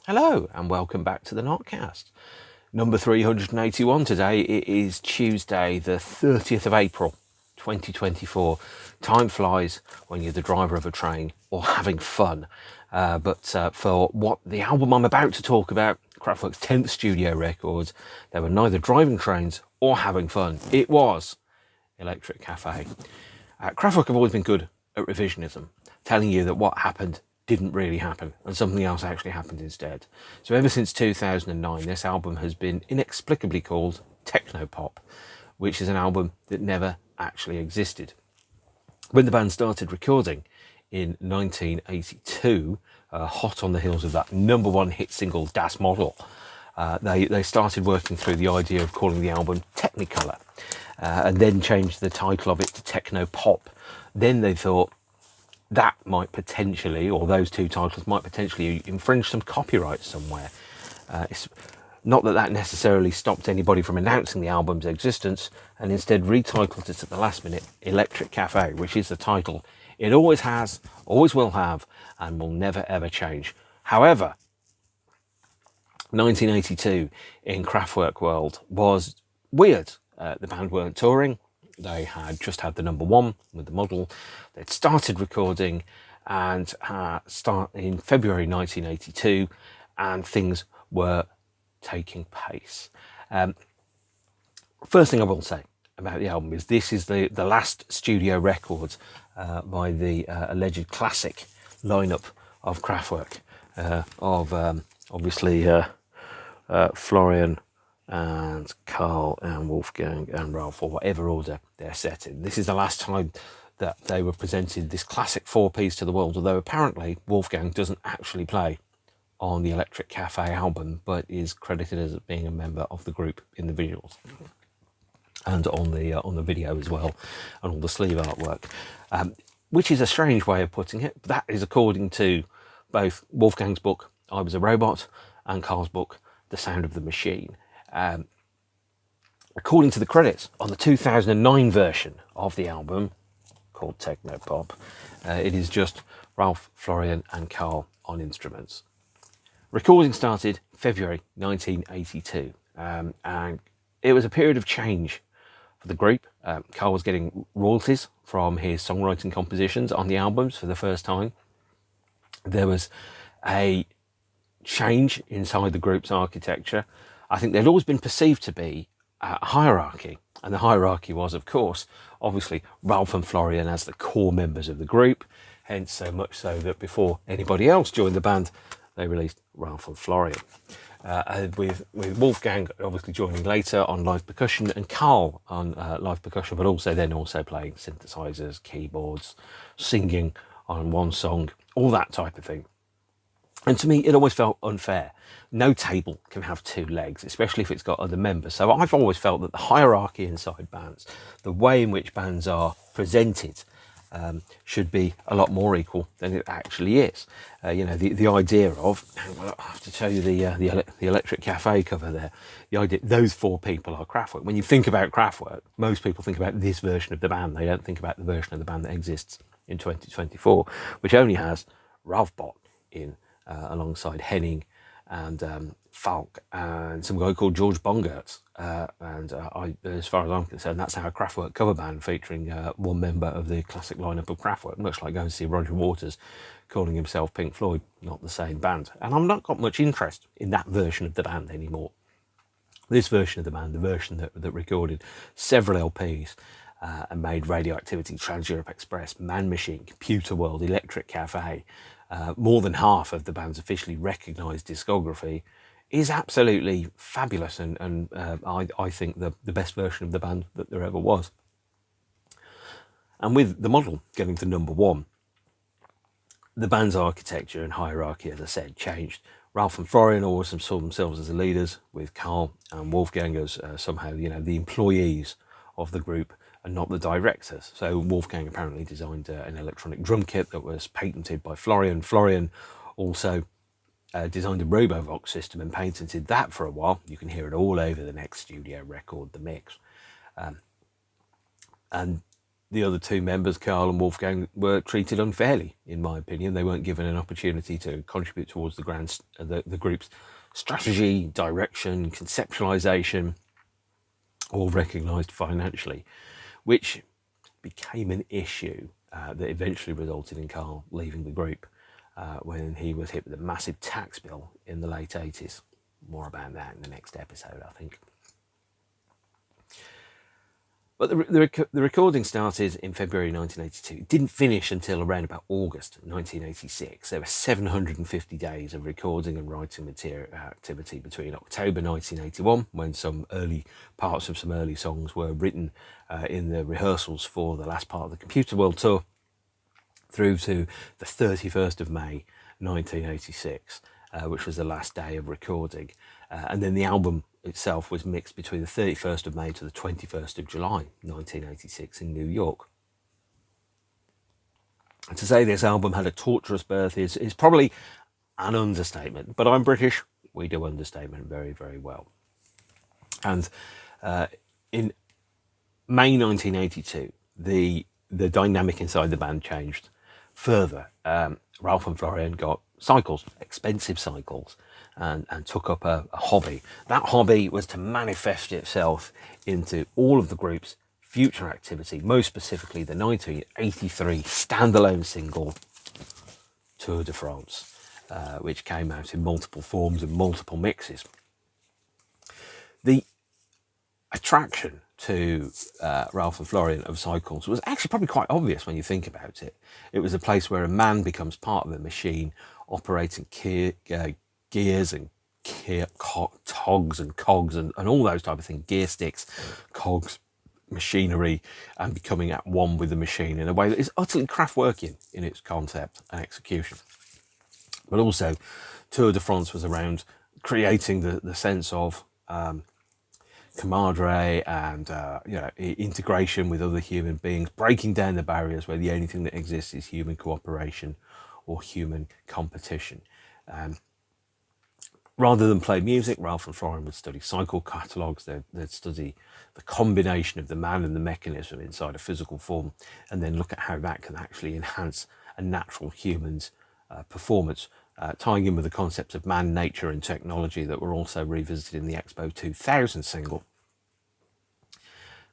Hello and welcome back to the NOTCAST. Number 381 today. It is Tuesday the 30th of April 2024. Time flies when you're the driver of a train or having fun. But for what the album I'm about to talk about, Kraftwerk's 10th studio record, they were neither driving trains or having fun. It was Electric Cafe. Kraftwerk have always been good at revisionism, telling you that what happened didn't really happen and something else actually happened instead. So ever since 2009, this album has been inexplicably called technopop, which is an album that never actually existed. When the band started recording in 1982, hot on the heels of that number one hit single Das Model, they started working through the idea of calling the album Technicolor, and then changed the title of it to Technopop. Then they thought that might potentially, or those two titles might potentially infringe some copyright somewhere. It's not that necessarily stopped anybody from announcing the album's existence, and instead retitled it at the last minute Electric Cafe, which is the title it always has, always will have, and will never ever change. However, 1982 in Kraftwerk world was weird. The band weren't touring. They had just had the number one with the model. They'd started recording and start in February 1982, and things were taking pace. First thing I will say about the album is this is the last studio record by the alleged classic lineup of Kraftwerk, of obviously Florian and Carl and Wolfgang and Ralph, or whatever order they're set in. This is the last time that they were presented this classic four-piece to the world, although apparently Wolfgang doesn't actually play on the Electric Cafe album, but is credited as being a member of the group in the visuals and on the video as well, and all the sleeve artwork, which is a strange way of putting it. That is according to both Wolfgang's book I Was a Robot and Carl's book The Sound of the Machine. According to the credits on the 2009 version of the album called Technopop, it is just Ralph, Florian and Carl on instruments. Recording started February 1982, and it was a period of change for the group. Carl was getting royalties from his songwriting compositions on the albums for the first time. There was a change inside the group's architecture. I think there'd always been perceived to be a hierarchy, and the hierarchy was, of course, obviously Ralph and Florian as the core members of the group, hence so much so that before anybody else joined the band, they released Ralph and Florian. With Wolfgang obviously joining later on live percussion, and Carl on live percussion, but also playing synthesizers, keyboards, singing on one song, all that type of thing. And to me, it always felt unfair. No table can have two legs, especially if it's got other members. So I've always felt that the hierarchy inside bands, the way in which bands are presented, should be a lot more equal than it actually is. The idea of, well, I have to tell you the Electric Cafe cover there, the idea those four people are Kraftwerk. When you think about Kraftwerk, most people think about this version of the band. They don't think about the version of the band that exists in 2024, which only has Ralph Bott in alongside Henning and Falk and some guy called George Bongertz. As far as I'm concerned, that's our Kraftwerk cover band featuring one member of the classic lineup of Kraftwerk, much like going to see Roger Waters calling himself Pink Floyd, not the same band. And I've not got much interest in that version of the band anymore. This version of the band, the version that recorded several LPs and made Radioactivity, Trans Europe Express, Man Machine, Computer World, Electric Cafe, more than half of the band's officially recognised discography, is absolutely fabulous, and I think the best version of the band that there ever was. And with the model getting to number one, the band's architecture and hierarchy, as I said, changed. Ralph and Florian always saw themselves as the leaders, with Carl and Wolfgang as somehow, the employees of the group and not the directors. So Wolfgang apparently designed an electronic drum kit that was patented by Florian. Florian also designed a RoboVox system and patented that for a while. You can hear it all over the next studio record, The Mix. And the other two members, Carl and Wolfgang, were treated unfairly, in my opinion. They weren't given an opportunity to contribute towards the group's strategy, direction, conceptualization, or recognised financially, which became an issue that eventually resulted in Carl leaving the group when he was hit with a massive tax bill in the late 80s. More about that in the next episode, I think. But the recording started in February 1982. It didn't finish until around about August 1986. There were 750 days of recording and writing material activity between October 1981, when some early parts of some early songs were written in the rehearsals for the last part of the Computer World Tour, through to the 31st of May 1986, which was the last day of recording. And then the album itself was mixed between the 31st of May to the 21st of July 1986 in New York. And to say this album had a torturous birth is probably an understatement, but I'm British, we do understatement very, very well. And in May 1982, the dynamic inside the band changed further. Ralph and Florian got cycles, expensive cycles, and took up a hobby. That hobby was to manifest itself into all of the group's future activity, most specifically the 1983 standalone single Tour de France, which came out in multiple forms and multiple mixes. The attraction to Ralph and Florian of cycles was actually probably quite obvious when you think about it. It was a place where a man becomes part of a machine operating gears and togs and cogs and all those type of things, gear sticks, cogs, machinery, and becoming at one with the machine in a way that is utterly Kraftwerkian in its concept and execution. But also Tour de France was around creating the sense of camaraderie and integration with other human beings, breaking down the barriers where the only thing that exists is human cooperation or human competition. Rather than play music, Ralph and Florian would study cycle catalogues. They'd study the combination of the man and the mechanism inside a physical form, and then look at how that can actually enhance a natural human's performance, tying in with the concepts of man, nature and technology that were also revisited in the Expo 2000 single.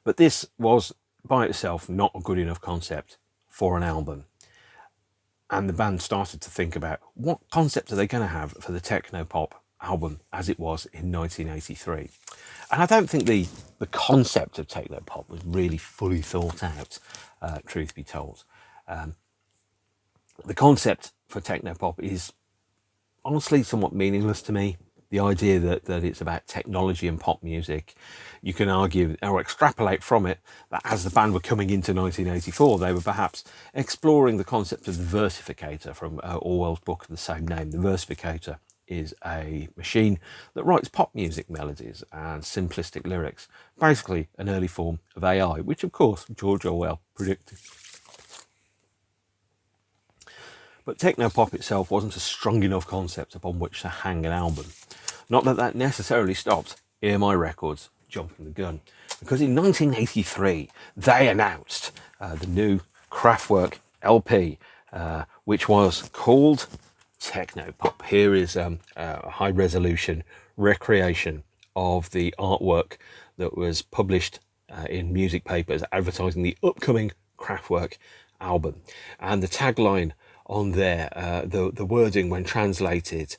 But this was by itself not a good enough concept for an album. And the band started to think about what concept are they going to have for the techno-pop album as it was in 1983. And I don't think the concept of techno-pop was really fully thought out, truth be told. The concept for techno-pop is honestly somewhat meaningless to me. The idea that it's about technology and pop music, you can argue or extrapolate from it that as the band were coming into 1984, they were perhaps exploring the concept of the versificator from Orwell's book of the same name. The versificator is a machine that writes pop music melodies and simplistic lyrics, basically an early form of AI, which of course George Orwell predicted. But techno-pop itself wasn't a strong enough concept upon which to hang an album. Not that that necessarily stopped EMI Records jumping the gun, because in 1983 they announced the new Kraftwerk LP, which was called Techno-Pop. Here is a high-resolution recreation of the artwork that was published in music papers advertising the upcoming Kraftwerk album. And the tagline on there, the wording when translated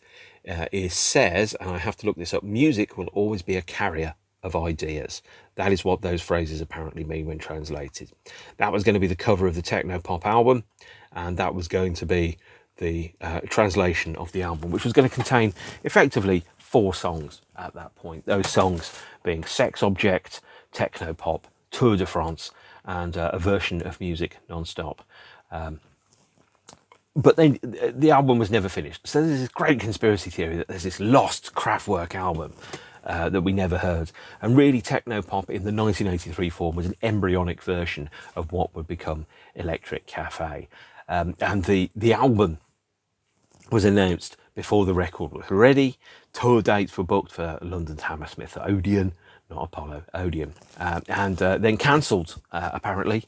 says, and I have to look this up, music will always be a carrier of ideas. That is what those phrases apparently mean when translated. That was going to be the cover of the Techno-Pop album, and that was going to be the translation of the album, which was going to contain effectively 4 songs at that point. Those songs being Sex Object, Techno-Pop, Tour de France, and a version of Music Non-Stop. But then the album was never finished. So there's this great conspiracy theory that there's this lost Kraftwerk album that we never heard. And really Techno-Pop in the 1983 form was an embryonic version of what would become Electric Cafe. And the album was announced before the record was ready. Tour dates were booked for London's Hammersmith Odeon, not Apollo, Odeon, and then cancelled apparently,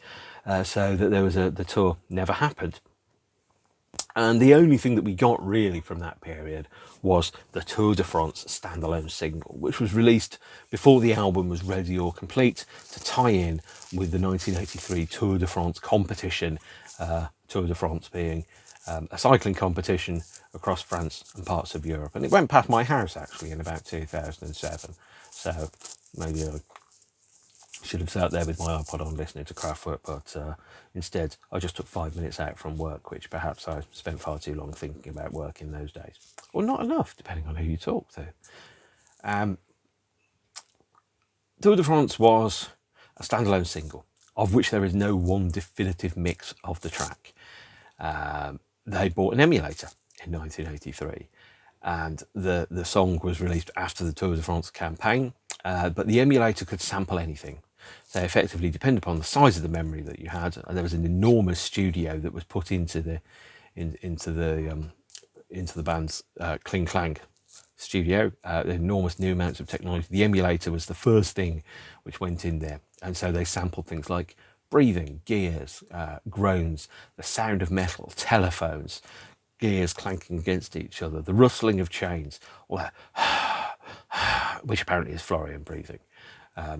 so that the tour never happened. And the only thing that we got really from that period was the Tour de France standalone single, which was released before the album was ready or complete to tie in with the 1983 Tour de France competition. Tour de France being a cycling competition across France and parts of Europe. And it went past my house actually in about 2007. So maybe I should have sat there with my iPod on listening to Kraftwerk, but instead I just took 5 minutes out from work, which perhaps I spent far too long thinking about work in those days. Or not enough, depending on who you talk to. Tour de France was a standalone single, of which there is no one definitive mix of the track. They bought an emulator in 1983, and the song was released after the Tour de France campaign, but the emulator could sample anything. So effectively, depending upon the size of the memory that you had, and there was an enormous studio that was put into the band's Kling Klang studio, enormous new amounts of technology. The emulator was the first thing which went in there, and so they sampled things like breathing, gears, groans, the sound of metal, telephones, gears clanking against each other, the rustling of chains, all that, which apparently is Florian breathing,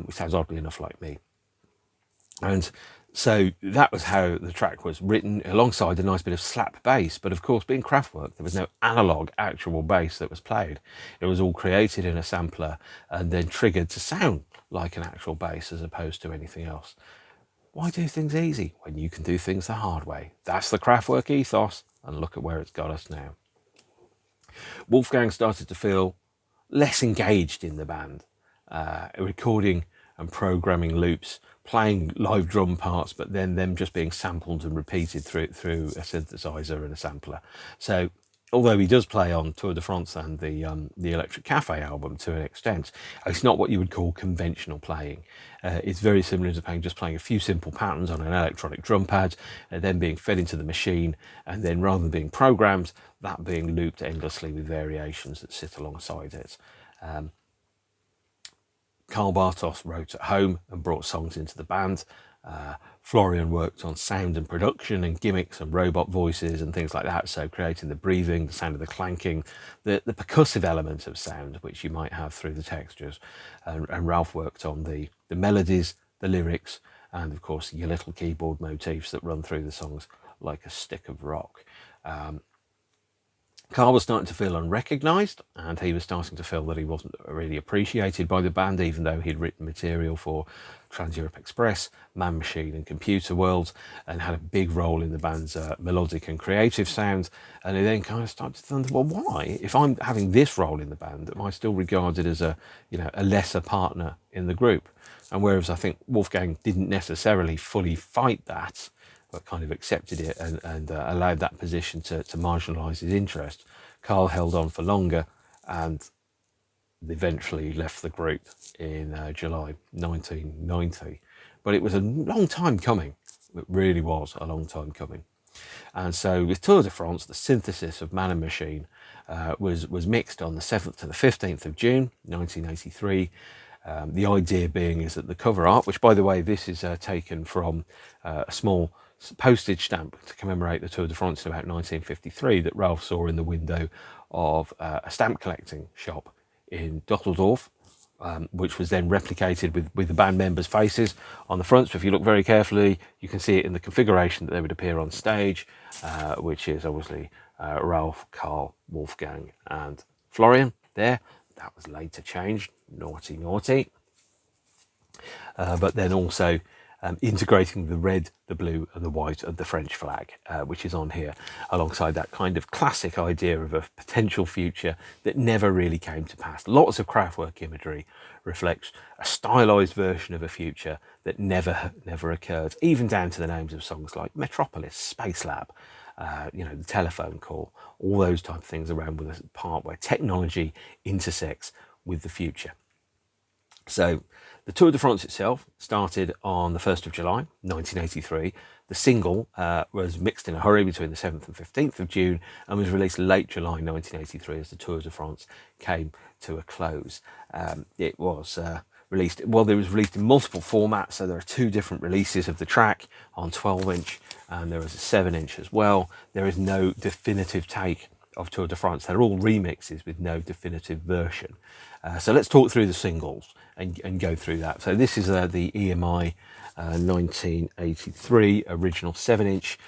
which sounds oddly enough like me. And so that was how the track was written, alongside a nice bit of slap bass. But of course, being Kraftwerk, there was no analog actual bass that was played. It was all created in a sampler and then triggered to sound like an actual bass as opposed to anything else. Why do things easy when you can do things the hard way? That's the Kraftwerk ethos, and look at where it's got us now. Wolfgang started to feel less engaged in the band, recording and programming loops, playing live drum parts, but then them just being sampled and repeated through a synthesizer and a sampler. So although he does play on Tour de France and the Electric Cafe album to an extent, it's not what you would call conventional playing. It's very similar to just playing a few simple patterns on an electronic drum pad, and then being fed into the machine, and then rather than being programmed, that being looped endlessly with variations that sit alongside it. Karl Bartos wrote at home and brought songs into the band. Florian worked on sound and production and gimmicks and robot voices and things like that, so creating the breathing, the sound of the clanking, the percussive element of sound which you might have through the textures, and Ralph worked on the melodies, the lyrics, and of course your little keyboard motifs that run through the songs like a stick of rock. Karl was starting to feel unrecognised, and he was starting to feel that he wasn't really appreciated by the band, even though he'd written material for Trans-Europe Express, Man Machine and Computer World, and had a big role in the band's melodic and creative sound. And he then kind of started to wonder, well, why, if I'm having this role in the band, am I still regarded as a lesser partner in the group? And whereas I think Wolfgang didn't necessarily fully fight that, but kind of accepted it and allowed that position to marginalise his interest, Karl held on for longer and eventually left the group in July 1990. But it was a long time coming. It really was a long time coming. And so with Tour de France, the synthesis of Man and Machine was mixed on the 7th to the 15th of June 1983. The idea being is that the cover art, which by the way, this is taken from a small postage stamp to commemorate the Tour de France in about 1953 that Ralph saw in the window of a stamp collecting shop in Dusseldorf, which was then replicated with the band members' faces on the front. So if you look very carefully, you can see it in the configuration that they would appear on stage, which is obviously Ralph, Karl, Wolfgang and Florian there. That was later changed, naughty. But then also integrating the red, the blue and the white of the French flag, which is on here, alongside that kind of classic idea of a potential future that never really came to pass. Lots of Kraftwerk imagery reflects a stylized version of a future that never occurred, even down to the names of songs like Metropolis, Space Lab, the telephone call, all those type of things around with a part where technology intersects with the future. So the Tour de France itself started on the 1st of July 1983. The single was mixed in a hurry between the 7th and 15th of June and was released late July 1983 as the Tour de France came to a close. It was released, well, it was released in multiple formats, so there are 2 different releases of the track on 12-inch, and there is a 7-inch as well. There is no definitive take of Tour de France. They're all remixes with no definitive version. So let's talk through the singles and go through that. So this is the EMI 1983 original 7-inch,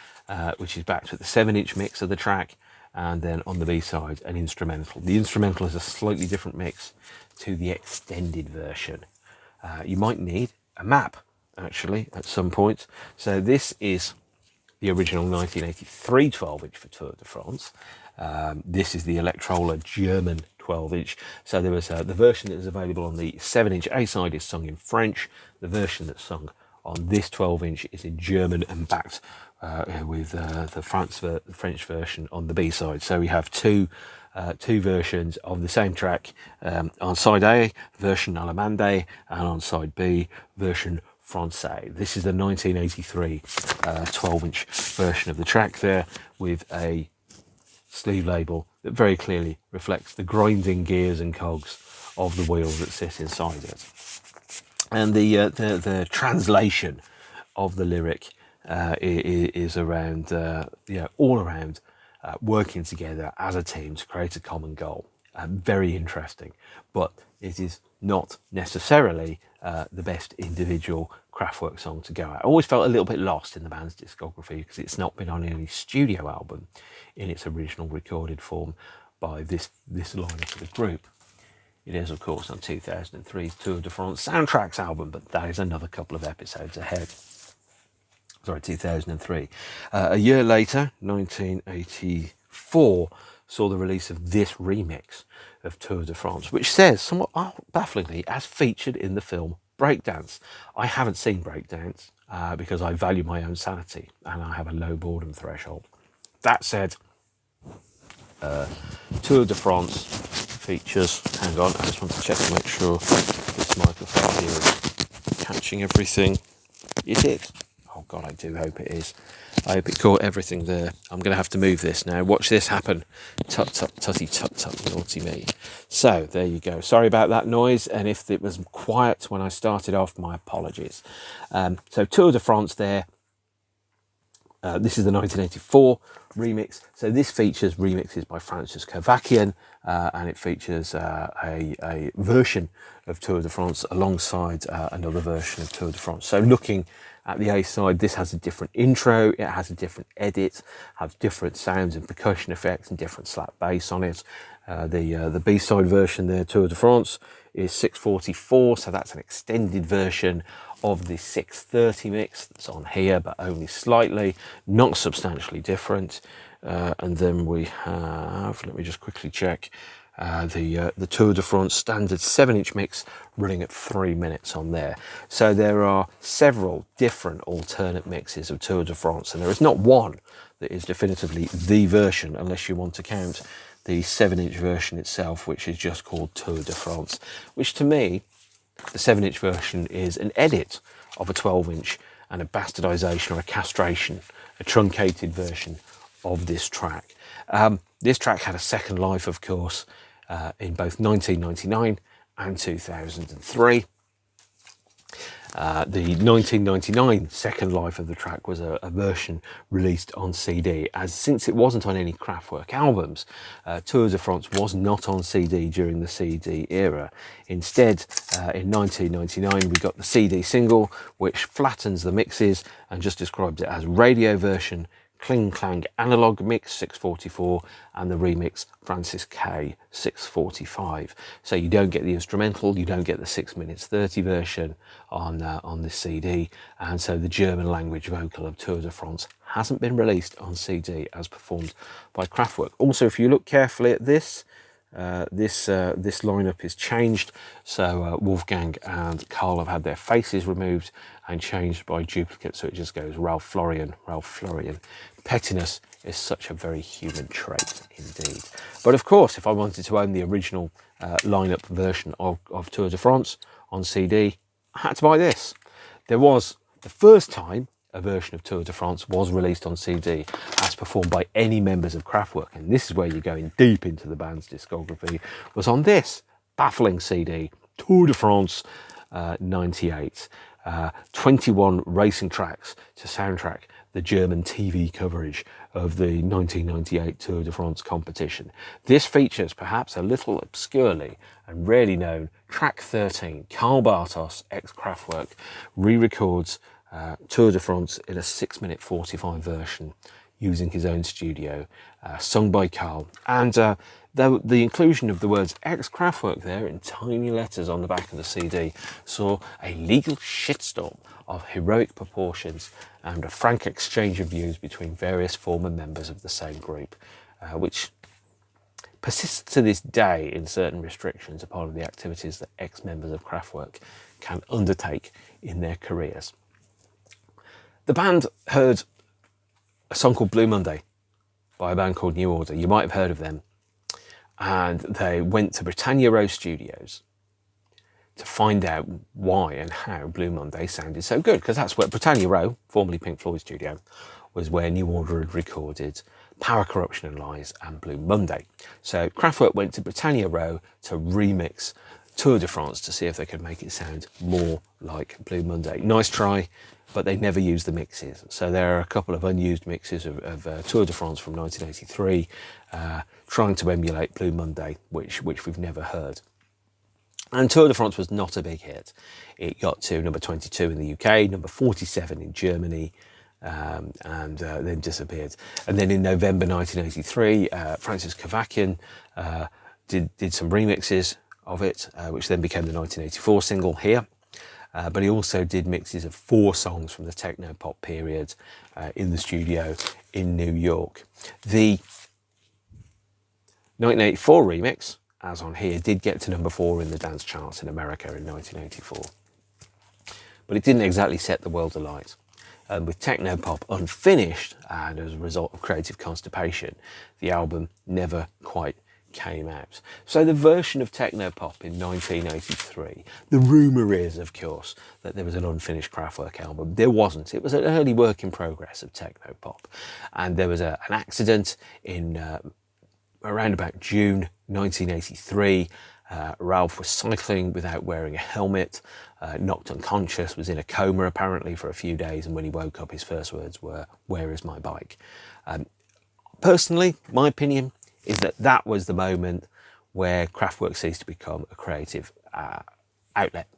which is backed with the 7-inch mix of the track, and then on the B-side an instrumental. The instrumental is a slightly different mix to the extended version. You might need a map actually at some point. So this is the original 1983 12-inch for Tour de France. This is the Electrola German 12-inch. So there was the version that was available on the 7-inch A-side is sung in French. The version that's sung on this 12-inch is in German and backed with the French version on the B-side. So we have two versions of the same track, on side A, version Allemande, and on side B, version Francais. This is the 1983 12-inch version of the track there, with a sleeve label that very clearly reflects the grinding gears and cogs of the wheels that sit inside it. And the translation of the lyric is around, all around working together as a team to create a common goal. Very interesting, but it is not necessarily the best individual Kraftwerk song to go at. I always felt a little bit lost in the band's discography because it's not been on any studio album in its original recorded form by this lineup of the group. It is, of course, on 2003's Tour de France Soundtracks album, but that is another couple of episodes ahead. Sorry, 2003. A year later, 1984, saw the release of this remix of Tour de France, which says, somewhat bafflingly, as featured in the film Breakdance. I haven't seen Breakdance because I value my own sanity and I have a low boredom threshold. That said, Tour de France features, hang on, I just want to check to make sure this microphone here is catching everything. Is it? Oh God, I do hope it is. I hope it caught everything there. I'm going to have to move this now. Watch this happen. Tut, tut, tutty, tut, tut, naughty me. So, there you go. Sorry about that noise, and if it was quiet when I started off, my apologies. So, Tour de France there. This is the 1984 remix. So this features remixes by Francis Kervakian, and it features a version of Tour de France alongside another version of Tour de France. So looking at the A side, this has a different intro, it has a different edit, has different sounds and percussion effects and different slap bass on it. The B side version there, Tour de France, is 6:44, so that's an extended version of the 6:30 mix that's on here, but only slightly, not substantially different. And then we have, let me just quickly check, the Tour de France standard 7-inch mix running at 3 minutes on there. So there are several different alternate mixes of Tour de France, and there is not one that is definitively the version, unless you want to count the 7-inch version itself, which is just called Tour de France, which to me, the 7-inch version is an edit of a 12-inch and a bastardization or a castration, a truncated version of this track. This track had a second life, of course, in both 1999 and 2003. The 1999 second life of the track was a version released on CD, as since it wasn't on any Kraftwerk albums, Tour de France was not on CD during the CD era. Instead, in 1999 we got the CD single, which flattens the mixes and just describes it as radio version, Kling Klang analog mix 6:44, and the remix Francis K 6:45. So you don't get the instrumental, you don't get the 6 minutes 30 version on this CD, and so the German language vocal of Tour de France hasn't been released on CD as performed by Kraftwerk. Also, if you look carefully at this, this lineup is changed. So Wolfgang and Carl have had their faces removed and changed by duplicate, so it just goes Ralph Florian. Pettiness is such a very human trait indeed. But of course, if I wanted to own the original lineup version of Tour de France on CD, I had to buy this. There was, the first time a version of Tour de France was released on CD as performed by any members of Kraftwerk, and this is where you're going deep into the band's discography, was on this baffling CD, Tour de France 98. 21 racing tracks to soundtrack the German TV coverage of the 1998 Tour de France competition. This features perhaps a little obscurely and rarely known track 13. Karl Bartos, ex-Kraftwerk, re-records Tour de France in a 6-minute 45 version using his own studio, sung by Karl. And the inclusion of the words ex-Kraftwerk there in tiny letters on the back of the CD saw a legal shitstorm of heroic proportions and a frank exchange of views between various former members of the same group, which persists to this day in certain restrictions upon the activities that ex-members of Kraftwerk can undertake in their careers. The band heard a song called Blue Monday by a band called New Order. You might have heard of them. And they went to Britannia Row Studios to find out why and how Blue Monday sounded so good, because that's where Britannia Row, formerly Pink Floyd studio, was where New Order had recorded Power, Corruption and Lies and Blue Monday. So Kraftwerk went to Britannia Row to remix Tour de France to see if they could make it sound more like Blue Monday. Nice try, but they never used the mixes. So there are a couple of unused mixes of Tour de France from 1983, trying to emulate Blue Monday, which we've never heard. And Tour de France was not a big hit. It got to number 22 in the UK, number 47 in Germany, and then disappeared. And then in November 1983, Francis Kavakian did some remixes of it, which then became the 1984 single Here. But he also did mixes of 4 songs from the techno pop period in the studio in New York. The 1984 remix, as on Here, did get to number 4 in the dance charts in America in 1984. But it didn't exactly set the world alight. With techno pop unfinished, and as a result of creative constipation, the album never quite came out. So the version of techno pop in 1983, the rumour is, of course, that there was an unfinished Kraftwerk album. There wasn't. It was an early work in progress of techno pop. And there was an accident in around about June 1983. Ralph was cycling without wearing a helmet, knocked unconscious, was in a coma apparently for a few days, and when he woke up his first words were, "Where is my bike?" Personally, my opinion is that was the moment where Kraftwerk ceased to become a creative outlet,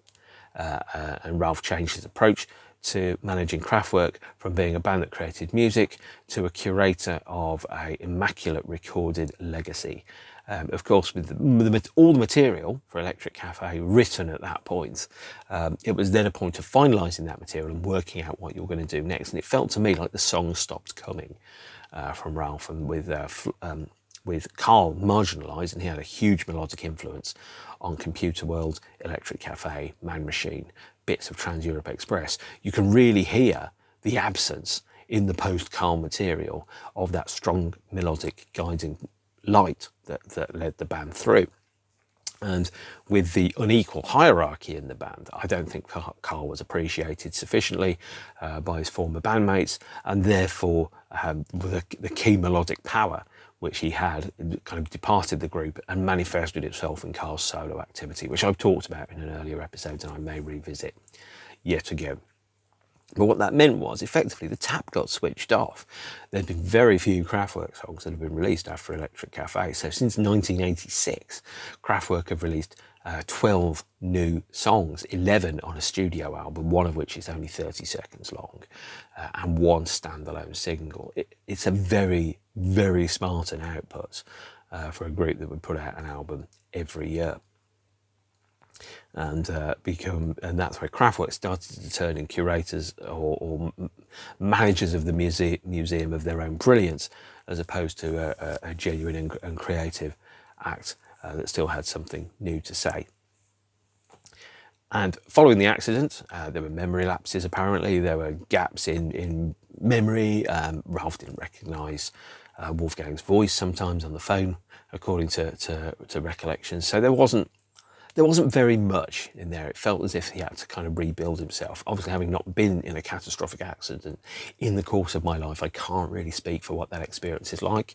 and Ralph changed his approach to managing Kraftwerk from being a band that created music to a curator of an immaculate recorded legacy. Of course, with all the material for Electric Cafe written at that point, it was then a point of finalising that material and working out what you're going to do next. And it felt to me like the songs stopped coming from Ralph, and with Karl marginalised, and he had a huge melodic influence on Computer World, Electric Cafe, Man Machine, bits of Trans-Europe Express. You can really hear the absence in the post-Karl material of that strong melodic guiding light that led the band through. And with the unequal hierarchy in the band, I don't think Karl was appreciated sufficiently by his former bandmates, and therefore the key melodic power which he had kind of departed the group and manifested itself in Karl's solo activity, which I've talked about in an earlier episode and I may revisit yet again. But what that meant was, effectively, the tap got switched off. There'd been very few Kraftwerk songs that had been released after Electric Cafe. So since 1986, Kraftwerk have released 12 new songs, 11 on a studio album, one of which is only 30 seconds long, and 1 standalone single. It's a very, very Spartan output for a group that would put out an album every year. And that's where Kraftwerk started to turn in curators or managers of the museum of their own brilliance, as opposed to a genuine and creative act that still had something new to say. And following the accident, there were memory lapses apparently, there were gaps in memory. Ralph didn't recognise Wolfgang's voice sometimes on the phone, according to recollections. So there wasn't there wasn't very much in there. It felt as if he had to kind of rebuild himself. Obviously, having not been in a catastrophic accident in the course of my life, I can't really speak for what that experience is like.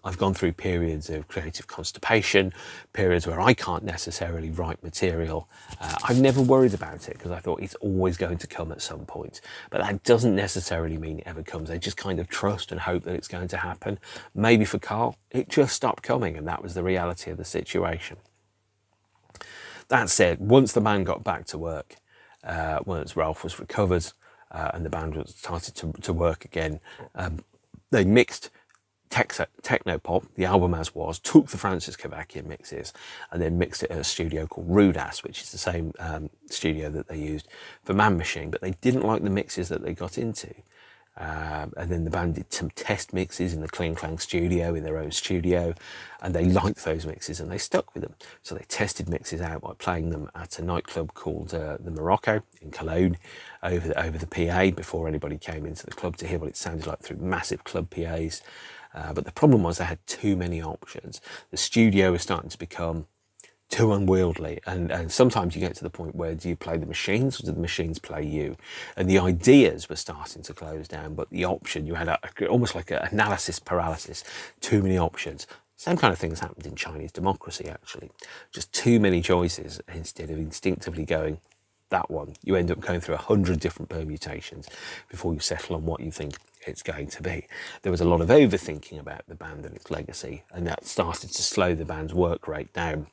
I've gone through periods of creative constipation, periods where I can't necessarily write material. I've never worried about it because I thought it's always going to come at some point. But that doesn't necessarily mean it ever comes. I just kind of trust and hope that it's going to happen. Maybe for Carl, it just stopped coming, and that was the reality of the situation. That said, once the band got back to work, once Ralph was recovered and the band started to work again, they mixed techno pop, the album as was, took the Francis Kavakian mixes and then mixed it at a studio called Rudas, which is the same studio that they used for Man Machine, but they didn't like the mixes that they got into. And then the band did some test mixes in the Kling Klang studio, in their own studio, and they liked those mixes and they stuck with them. So they tested mixes out by playing them at a nightclub called the Morocco in Cologne over the PA before anybody came into the club to hear what it sounded like through massive club PAs. But the problem was they had too many options. The studio was starting to become too unwieldy, and sometimes you get to the point where do you play the machines or do the machines play you? And the ideas were starting to close down, but the option, you had almost like an analysis paralysis, too many options. Same kind of things happened in Chinese democracy, actually. Just too many choices instead of instinctively going that one. You end up going through 100 different permutations before you settle on what you think it's going to be. There was a lot of overthinking about the band and its legacy, and that started to slow the band's work rate down.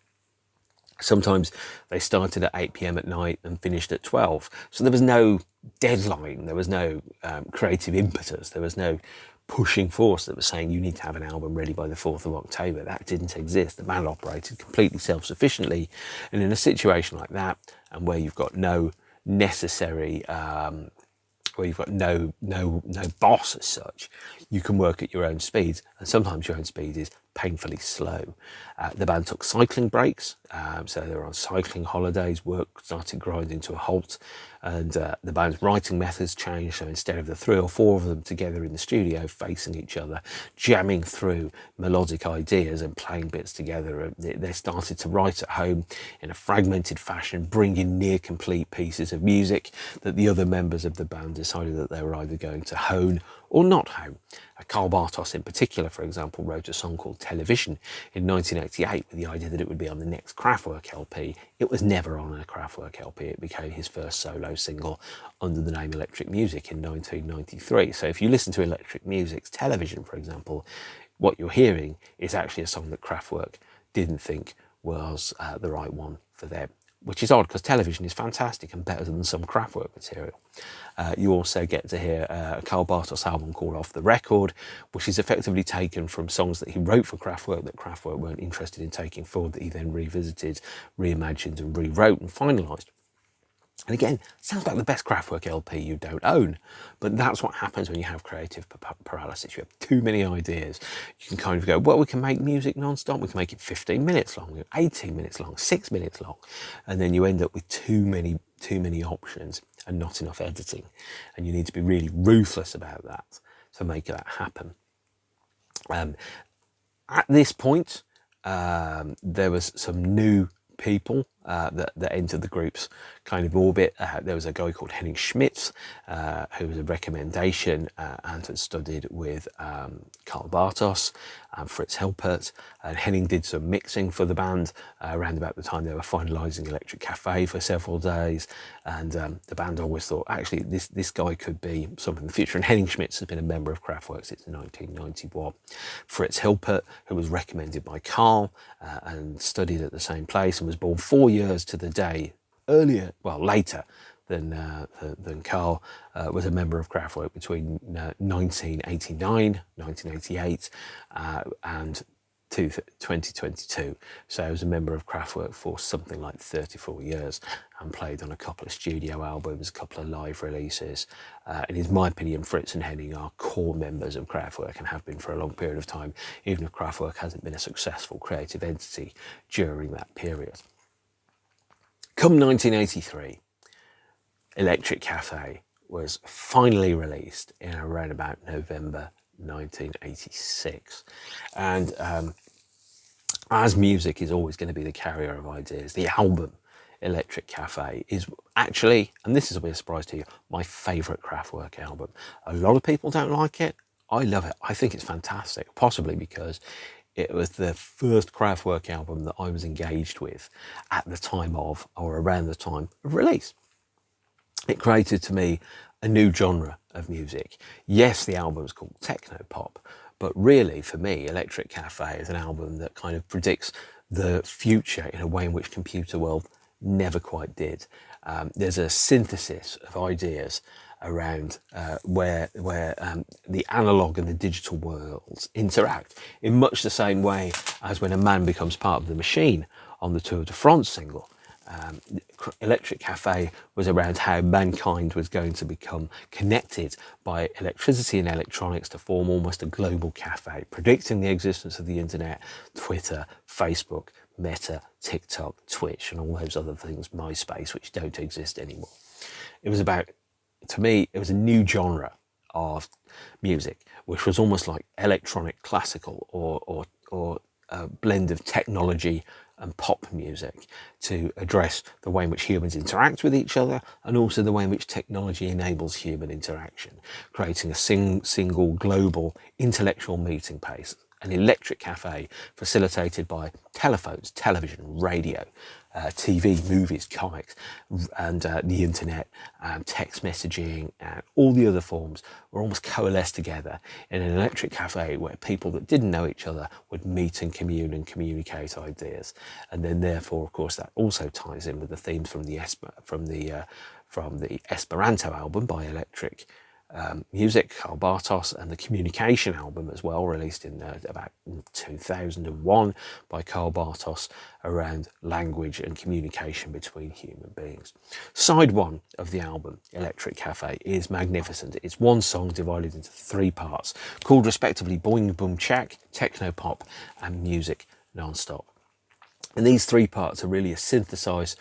Sometimes they started at 8 p.m. at night and finished at 12. So there was no deadline, there was no creative impetus, there was no pushing force that was saying you need to have an album ready by the 4th of October. That didn't exist. The band operated completely self-sufficiently. And in a situation like that, and where you've got no necessary where you've got no boss as such, you can work at your own speed, and sometimes your own speed is painfully slow. The band took cycling breaks, so they were on cycling holidays. Work started grinding to a halt, and the band's writing methods changed. So instead of the 3 or 4 of them together in the studio facing each other, jamming through melodic ideas and playing bits together, they started to write at home in a fragmented fashion, bring in near complete pieces of music that the other members of the band decided that they were either going to hone or not hone. Karl Bartos in particular, for example, wrote a song called Television in 1988 with the idea that it would be on the next Kraftwerk LP. It was never on a Kraftwerk LP. It became his first solo single under the name Electric Music in 1993. So if you listen to Electric Music's Television, for example, what you're hearing is actually a song that Kraftwerk didn't think was the right one for them, which is odd because Television is fantastic and better than some Kraftwerk material. You also get to hear a Karl Bartos album called Off the Record, which is effectively taken from songs that he wrote for Kraftwerk that Kraftwerk weren't interested in taking forward, that he then revisited, reimagined and rewrote and finalised. And again, sounds like the best Kraftwerk LP you don't own, but that's what happens when you have creative paralysis. You have too many ideas. You can kind of go, well, we can make music non-stop. We can make it 15 minutes long, 18 minutes long, 6 minutes long. And then you end up with too many options and not enough editing. And you need to be really ruthless about that to make that happen. At this point, there was some new people that entered the group's kind of orbit. There was a guy called Henning Schmitz, who was a recommendation and had studied with Karl Bartos and Fritz Hilpert. And Henning did some mixing for the band around about the time they were finalising Electric Cafe for several days. And the band always thought, actually, this guy could be something in the future. And Henning Schmitz has been a member of Kraftwerk since 1991. Fritz Hilpert, who was recommended by Karl and studied at the same place and was born 4 years to the day later than Karl, was a member of Kraftwerk between 1989, 1988 and 2022. So I was a member of Kraftwerk for something like 34 years and played on a couple of studio albums, a couple of live releases. And in my opinion, Fritz and Henning are core members of Kraftwerk and have been for a long period of time, even if Kraftwerk hasn't been a successful creative entity during that period. Come 1983, Electric Cafe was finally released in around about November 1986. And as music is always going to be the carrier of ideas, the album Electric Cafe is actually, and this will be a surprise to you, my favourite Kraftwerk album. A lot of people don't like it. I love it. I think it's fantastic, possibly because it was the first Kraftwerk album that I was engaged with at the time of, or around the time of release. It created to me a new genre of music. Yes, the album's called techno pop, but really for me, Electric Cafe is an album that kind of predicts the future in a way in which computer world never quite did. There's a synthesis of ideas around where the analog and the digital worlds interact in much the same way as when a man becomes part of the machine on the Tour de France single. Electric Cafe was around how mankind was going to become connected by electricity and electronics to form almost a global cafe, predicting the existence of the internet, Twitter, Facebook, Meta, TikTok, Twitch, and all those other things, MySpace, which don't exist anymore. It was about, to me, it was a new genre of music, which was almost like electronic classical or a blend of technology and pop music to address the way in which humans interact with each other and also the way in which technology enables human interaction, creating a single global intellectual meeting place, an electric cafe facilitated by telephones, television, radio, TV, movies, comics, and the internet, text messaging, and all the other forms were almost coalesced together in an electric cafe where people that didn't know each other would meet and commune and communicate ideas. And then, therefore, of course, that also ties in with the themes from the Esperanto album by Electric Music, Karl Bartos, and the Communication album as well, released in about 2001 by Karl Bartos, around language and communication between human beings. Side one of the album, Electric Cafe, is magnificent. It's one song divided into three parts, called respectively Boing Boom Chak, Techno Pop, and Music Non-Stop. And these three parts are really a synthesis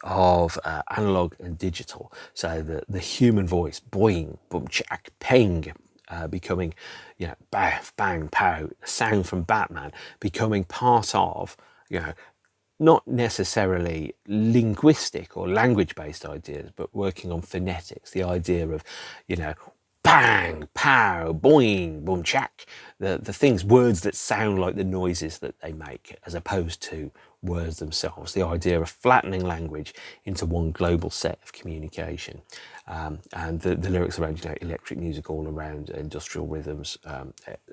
of analog and digital. So the human voice, boing, boom, chak, ping, becoming, baff, bang, pow, sound from Batman, becoming part of, not necessarily linguistic or language-based ideas, but working on phonetics, the idea of, bang, pow, boing, boom, chak, the things, words that sound like the noises that they make, as opposed to words themselves, the idea of flattening language into one global set of communication. And the lyrics around, electric music all around, industrial rhythms,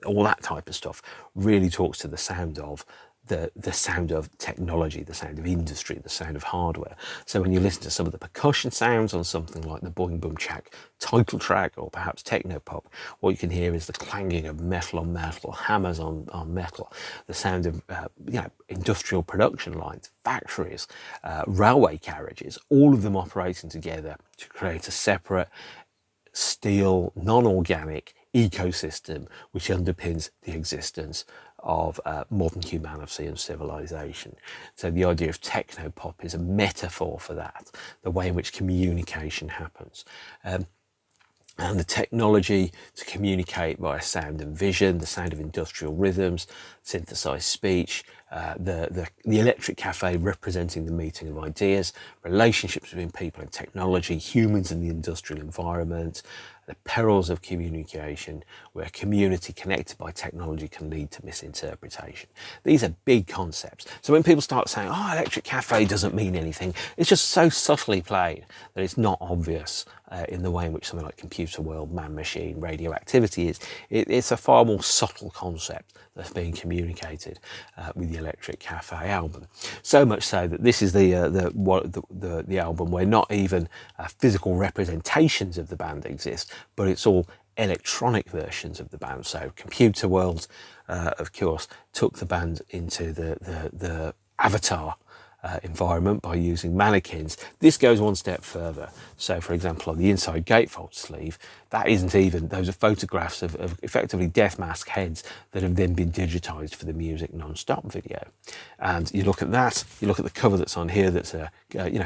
all that type of stuff really talks to the sound of the sound of technology, the sound of industry, the sound of hardware. So when you listen to some of the percussion sounds on something like the Boing Boom Chak title track, or perhaps techno pop, what you can hear is the clanging of metal on metal, hammers on metal, the sound of industrial production lines, factories, railway carriages, all of them operating together to create a separate, steel, non-organic ecosystem which underpins the existence of modern humanity and civilization. So the idea of techno-pop is a metaphor for that, the way in which communication happens. And the technology to communicate via sound and vision, the sound of industrial rhythms, synthesized speech, the electric cafe representing the meeting of ideas, relationships between people and technology, humans and the industrial environment, the perils of communication, where community connected by technology can lead to misinterpretation. These are big concepts. So when people start saying, electric cafe doesn't mean anything, it's just so subtly played that it's not obvious in the way in which something like computer world, man-machine, radioactivity is. It's a far more subtle concept that's being communicated with the Electric Cafe album. So much so that this is the album where not even physical representations of the band exist, but it's all electronic versions of the band. So Computer World, of course, took the band into the avatar environment by using mannequins. This goes one step further. So, for example, on the inside gatefold sleeve, that isn't even, those are photographs of effectively death mask heads that have then been digitized for the Music Non-Stop video. And you look at that, you look at the cover that's on here, that's a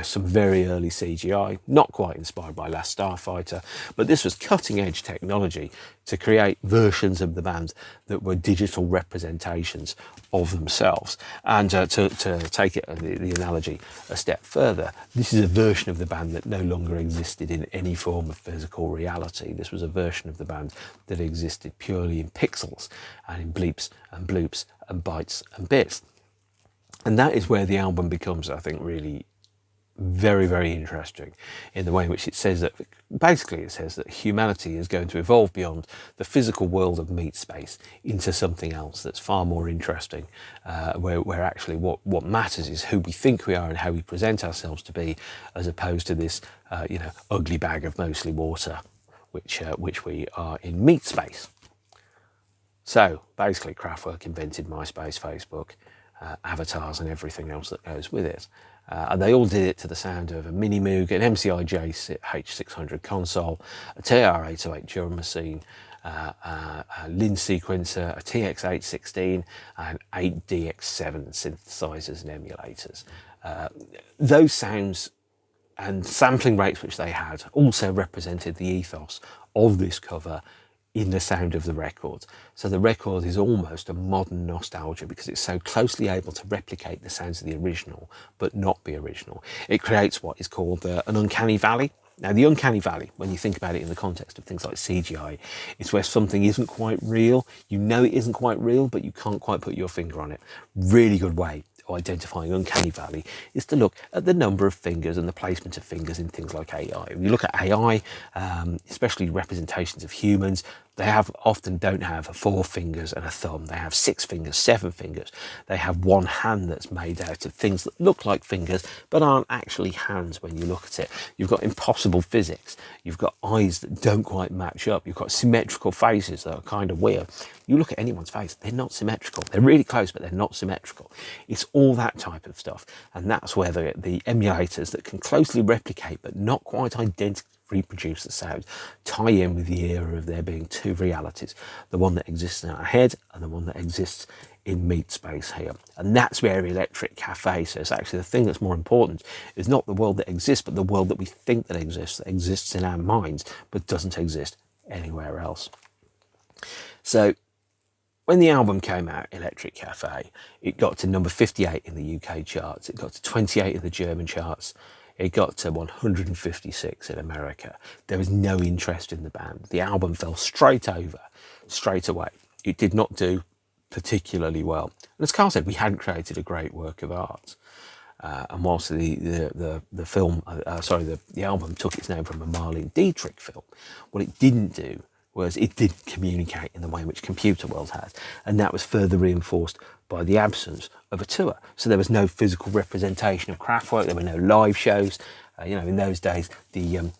some very early CGI, not quite inspired by Last Starfighter, but this was cutting edge technology to create versions of the band that were digital representations of themselves. And to take it, the analogy a step further, this is a version of the band that no longer existed in any form of physical reality. This was a version of the band that existed purely in pixels and in bleeps and bloops and bytes and bits. And that is where the album becomes, I think, really very, very interesting, in the way in which it says that, basically it says that humanity is going to evolve beyond the physical world of meat space into something else that's far more interesting, where actually what matters is who we think we are and how we present ourselves to be, as opposed to this ugly bag of mostly water which we are in meat space. So basically Kraftwerk invented MySpace, Facebook, avatars and everything else that goes with it. And they all did it to the sound of a Mini Moog, an MCI H600 console, a TR-808 drum machine, a Lin sequencer, a TX-816, and 8 DX7 synthesizers and emulators. Those sounds and sampling rates which they had also represented the ethos of this cover in the sound of the record. So the record is almost a modern nostalgia because it's so closely able to replicate the sounds of the original, but not be original. It creates what is called an uncanny valley. Now, the uncanny valley, when you think about it in the context of things like CGI, is where something isn't quite real. You know it isn't quite real, but you can't quite put your finger on it. Really good way of identifying uncanny valley is to look at the number of fingers and the placement of fingers in things like AI. When you look at AI, especially representations of humans, they often don't have 4 fingers and a thumb. They have 6 fingers, 7 fingers. They have one hand that's made out of things that look like fingers but aren't actually hands when you look at it. You've got impossible physics. You've got eyes that don't quite match up. You've got symmetrical faces that are kind of weird. You look at anyone's face, they're not symmetrical. They're really close, but they're not symmetrical. It's all that type of stuff. And that's where the emulators that can closely replicate but not quite identically reproduce the sound tie in with the era of there being 2 realities, the one that exists in our head and the one that exists in meat space here. And that's where Electric Cafe says actually the thing that's more important is not the world that exists, but the world that we think that exists in our minds but doesn't exist anywhere else. So when the album came out, Electric Cafe, it got to number 58 in the UK charts. It got to 28 in the German charts. It got to 156 in America. There was no interest in the band. The album fell straight away. It did not do particularly well. And as Carl said, we hadn't created a great work of art. And whilst the album took its name from a Marlene Dietrich film, what it didn't do was it didn't communicate in the way in which Computer World has. And that was further reinforced by the absence of a tour. So there was no physical representation of Kraftwerk. There were no live shows. In those days, the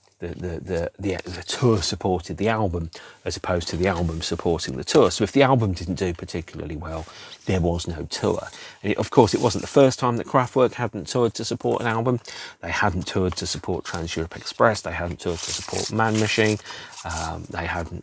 tour supported the album as opposed to the album supporting the tour. So if the album didn't do particularly well, there was no tour. And of course, it wasn't the first time that Kraftwerk hadn't toured to support an album. They hadn't toured to support Trans-Europe Express. They hadn't toured to support Man Machine.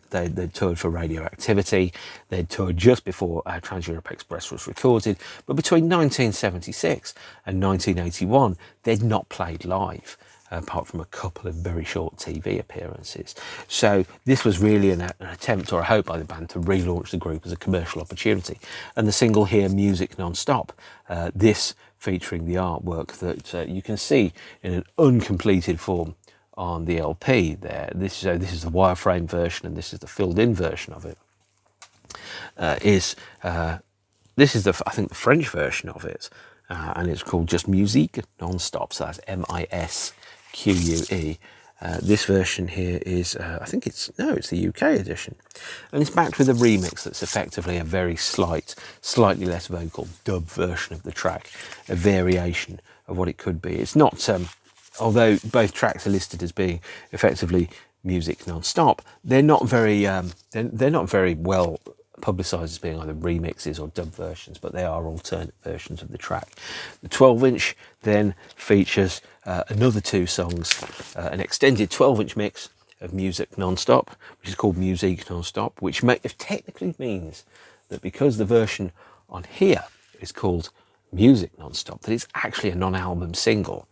They'd toured for Radioactivity. They'd toured just before Trans-Europe Express was recorded. But between 1976 and 1981, they'd not played live, apart from a couple of very short TV appearances. So this was really an attempt or a hope by the band to relaunch the group as a commercial opportunity. And the single here, Music Non-Stop, this featuring the artwork that you can see in an uncompleted form on the LP there. This is the wireframe version and this is the filled-in version of it. This is I think the French version of it, and it's called just Musique Non-Stop, so that's MISQUE. This version here is, it's the UK edition, and it's backed with a remix that's effectively a very slightly less vocal dub version of the track, a variation of what it could be. It's not, although both tracks are listed as being effectively Music Non-Stop, they're not very well publicised as being either remixes or dub versions, but they are alternate versions of the track. The 12-inch then features another 2 songs, an extended 12-inch mix of Music Non-Stop, which is called Musique Non-Stop, which technically means that because the version on here is called Music Non-Stop, that it's actually a non-album single.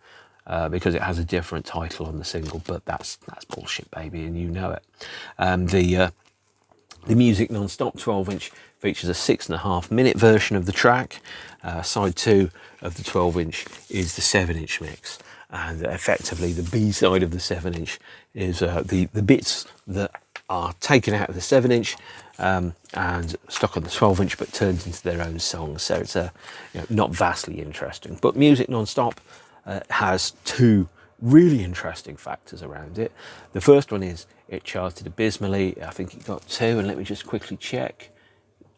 because it has a different title on the single, but that's bullshit, baby, and you know it. The Music Non-Stop 12-inch features a 6.5-minute version of the track. Side 2 of the 12-inch is the 7-inch mix. And effectively, the B-side of the 7-inch is the bits that are taken out of the 7-inch and stuck on the 12-inch, but turned into their own songs. So it's not vastly interesting. But Music Non-Stop has two really interesting factors around it. The first one is it charted abysmally. I think it got 2, and let me just quickly check.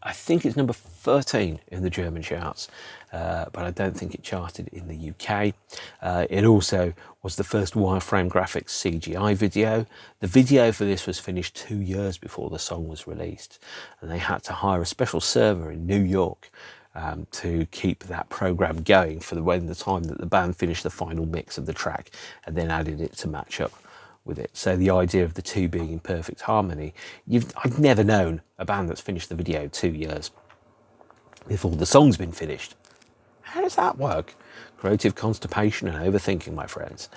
I think it's number 13 in the German charts, but I don't think it charted in the UK. It also was the first wireframe graphics CGI video. The video for this was finished 2 years before the song was released, and they had to hire a special server in New York to keep that program going for the time that the band finished the final mix of the track and then added it to match up with it. So the idea of the two being in perfect harmony, I've never known a band that's finished the video 2 years before the song's been finished. How does that work? Creative constipation and overthinking, my friends.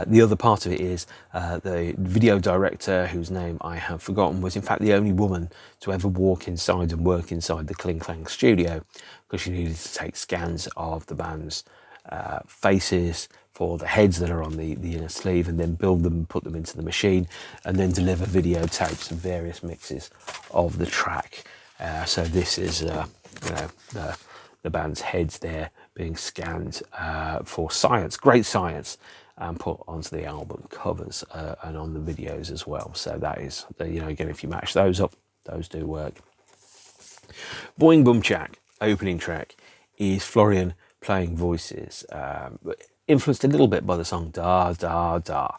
The other part of it is the video director, whose name I have forgotten, was in fact the only woman to ever walk inside and work inside the Kling Klang studio, because she needed to take scans of the band's faces for the heads that are on the inner sleeve, and then build them, put them into the machine, and then deliver videotapes of various mixes of the track. So this is the band's heads there being scanned for science, great science, and put onto the album covers and on the videos as well. So that is, again, if you match those up, those do work. Boing Boom Shack, opening track, is Florian playing voices, influenced a little bit by the song Da Da Da,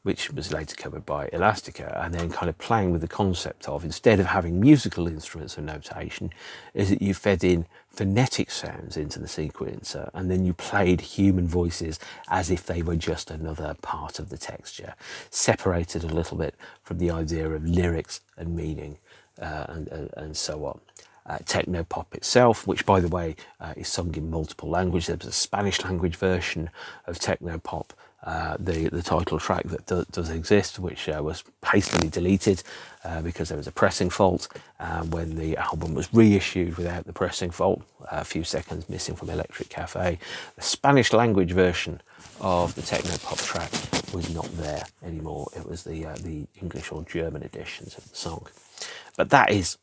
which was later covered by Elastica, and then kind of playing with the concept of, instead of having musical instruments or notation, is that you fed in phonetic sounds into the sequencer, and then you played human voices as if they were just another part of the texture, separated a little bit from the idea of lyrics and meaning and so on. Techno pop itself, which by the way is sung in multiple languages. There was a Spanish language version of techno pop, the title track that does exist, which was hastily deleted because there was a pressing fault when the album was reissued without the pressing fault, a few seconds missing from Electric Cafe. The Spanish language version of the techno pop track was not there anymore. It was the English or German editions of the song. But that is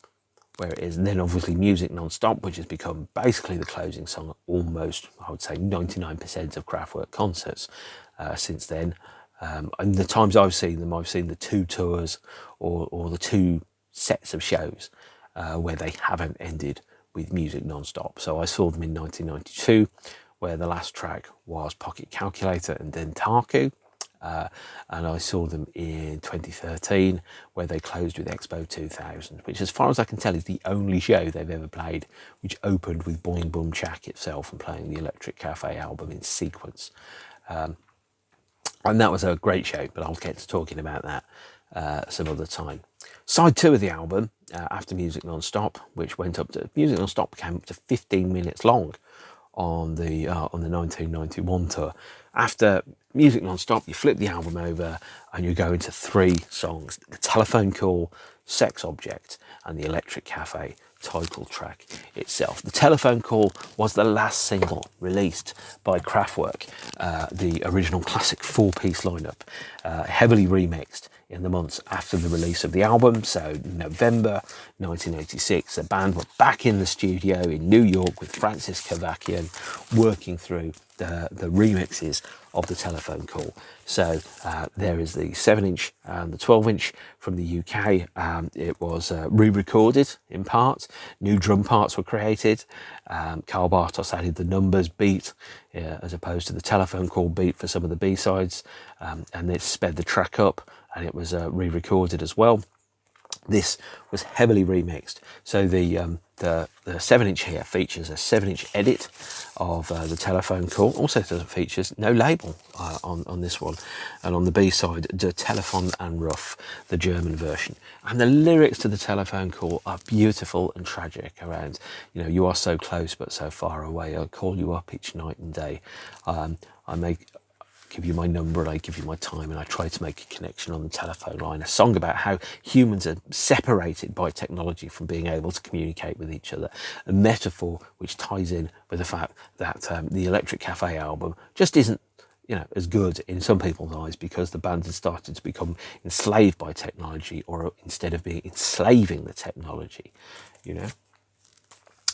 where it is. And then obviously Music Non-Stop, which has become basically the closing song at almost, I would say, 99% of Kraftwerk concerts since then. And the times I've seen them, I've seen the 2 tours or the 2 sets of shows where they haven't ended with Music Non-Stop. So I saw them in 1992, where the last track was Pocket Calculator and then Taku. And I saw them in 2013, where they closed with Expo 2000, which, as far as I can tell, is the only show they've ever played which opened with Boing Boom Shack itself and playing the Electric Cafe album in sequence. And that was a great show, but I'll get to talking about that some other time. Side 2 of the album, after Music Non-Stop, which went up to, Music Non-Stop came up to 15 minutes long on the 1991 tour. After Music Non-Stop, you flip the album over and you go into 3 songs: The Telephone Call, Sex Object, and the Electric Cafe title track itself. The Telephone Call was the last single released by Kraftwerk, the original classic 4-piece lineup, heavily remixed in the months after the release of the album. So November 1986, the band were back in the studio in New York with Francis Kavakian, working through the remixes of the Telephone Call. So there is the 7-inch and the 12-inch from the UK. It was re-recorded in part. New drum parts were created. Carl Bartos added the numbers beat as opposed to the Telephone Call beat for some of the B-sides, and it sped the track up, and it was re-recorded as well. This was heavily remixed. So the 7-inch here features a 7-inch edit of the Telephone Call. Also features no label on this one. And on the B-side, Der Telefon Anruf, the German version. And the lyrics to the Telephone Call are beautiful and tragic around, you are so close but so far away. I call you up each night and day. give you my number and I give you my time and I try to make a connection on the telephone line. A song about how humans are separated by technology from being able to communicate with each other. A metaphor which ties in with the fact that the Electric Cafe album just isn't, you know, as good in some people's eyes because the band has started to become enslaved by technology, or instead of being enslaving the technology, you know.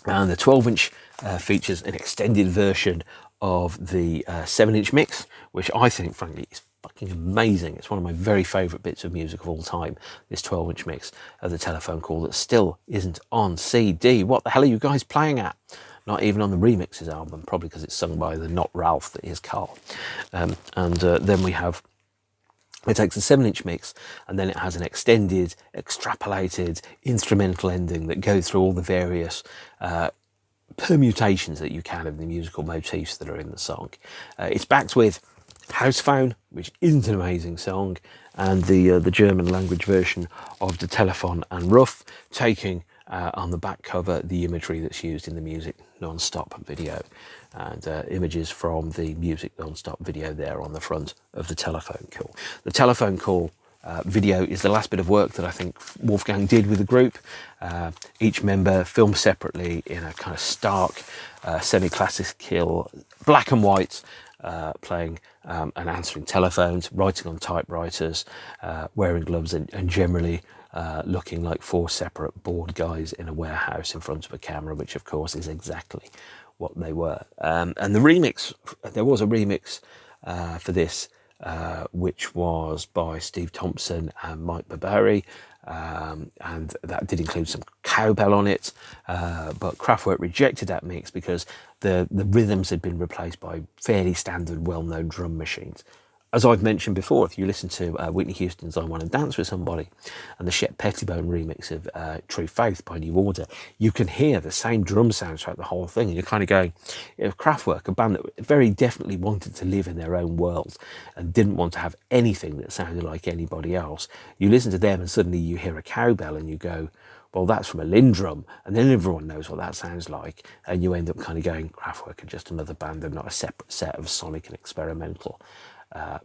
And the 12-inch features an extended version of the 7-inch mix, which I think, frankly, is fucking amazing. It's one of my very favourite bits of music of all time, this 12-inch mix of the Telephone Call that still isn't on CD. What the hell are you guys playing at? Not even on the remixes album, probably because it's sung by the not Ralph that is Carl. Then it takes a 7-inch mix and then it has an extended, extrapolated instrumental ending that goes through all the various permutations that you can of the musical motifs that are in the song. It's backed with House Phone, which isn't an amazing song, and the German language version of the Telefon and Ruf, taking on the back cover the imagery that's used in the Music Non-Stop video, and images from the Music Non-Stop video there on the front of the Telephone Call. The Telephone Call video is the last bit of work that I think Wolfgang did with the group. Each member filmed separately in a kind of stark, semi-classical, black and white, playing and answering telephones, writing on typewriters, wearing gloves, and generally looking like 4 separate bored guys in a warehouse in front of a camera, which of course is exactly what they were. And the remix, there was a remix for this, which was by Steve Thompson and Mike Barberi, and that did include some cowbell on it, but Kraftwerk rejected that mix because the rhythms had been replaced by fairly standard, well-known drum machines. As I've mentioned before, if you listen to Whitney Houston's I Want to Dance With Somebody and the Shep Pettibone remix of True Faith by New Order, you can hear the same drum sounds throughout the whole thing. And you're kind of going, if Kraftwerk, a band that very definitely wanted to live in their own world and didn't want to have anything that sounded like anybody else, you listen to them and suddenly you hear a cowbell and you go, well, that's from a Lindrum, and then everyone knows what that sounds like, and you end up kind of going, Kraftwerk are just another band, they're not a separate set of sonic and experimental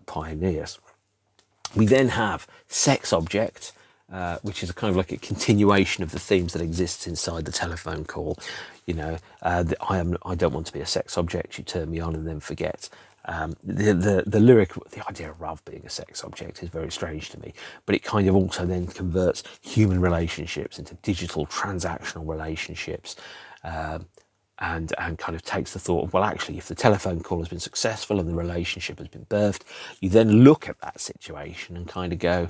pioneers. We then have Sex Object, which is a kind of like a continuation of the themes that exists inside the Telephone Call. You know, I don't want to be a sex object, you turn me on and then forget. The lyric, the idea of Ralph being a sex object is very strange to me, but it kind of also then converts human relationships into digital transactional relationships, and kind of takes the thought of, well, actually, if the telephone call has been successful and the relationship has been birthed, you then look at that situation and kind of go,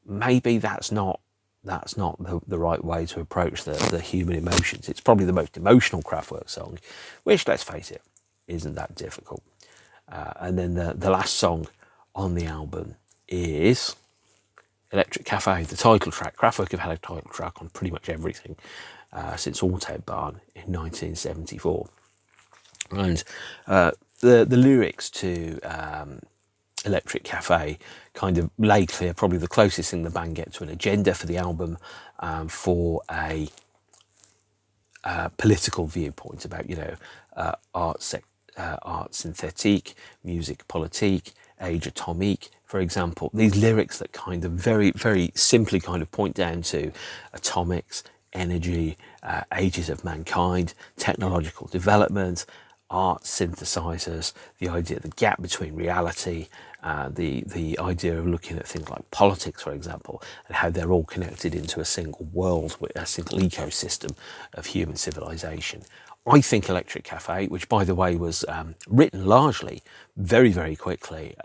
maybe that's not the right way to approach the human emotions. It's probably the most emotional Kraftwerk song, which, let's face it, isn't that difficult. And then the last song on the album is Electric Cafe, the title track. Kraftwerk have had a title track on pretty much everything since Autobahn in 1974. And the lyrics to Electric Cafe kind of lay clear, probably the closest thing the band get to an agenda for the album, for a political viewpoint about, you know, art synthetique, music politique, age atomique, for example. These lyrics that kind of very, very simply kind of point down to atomics, energy, ages of mankind, technological development, art synthesizers, the idea, the gap between reality, the idea of looking at things like politics, for example, and how they're all connected into a single world, a single ecosystem of human civilization. I think Electric Cafe, which by the way was written largely very, very quickly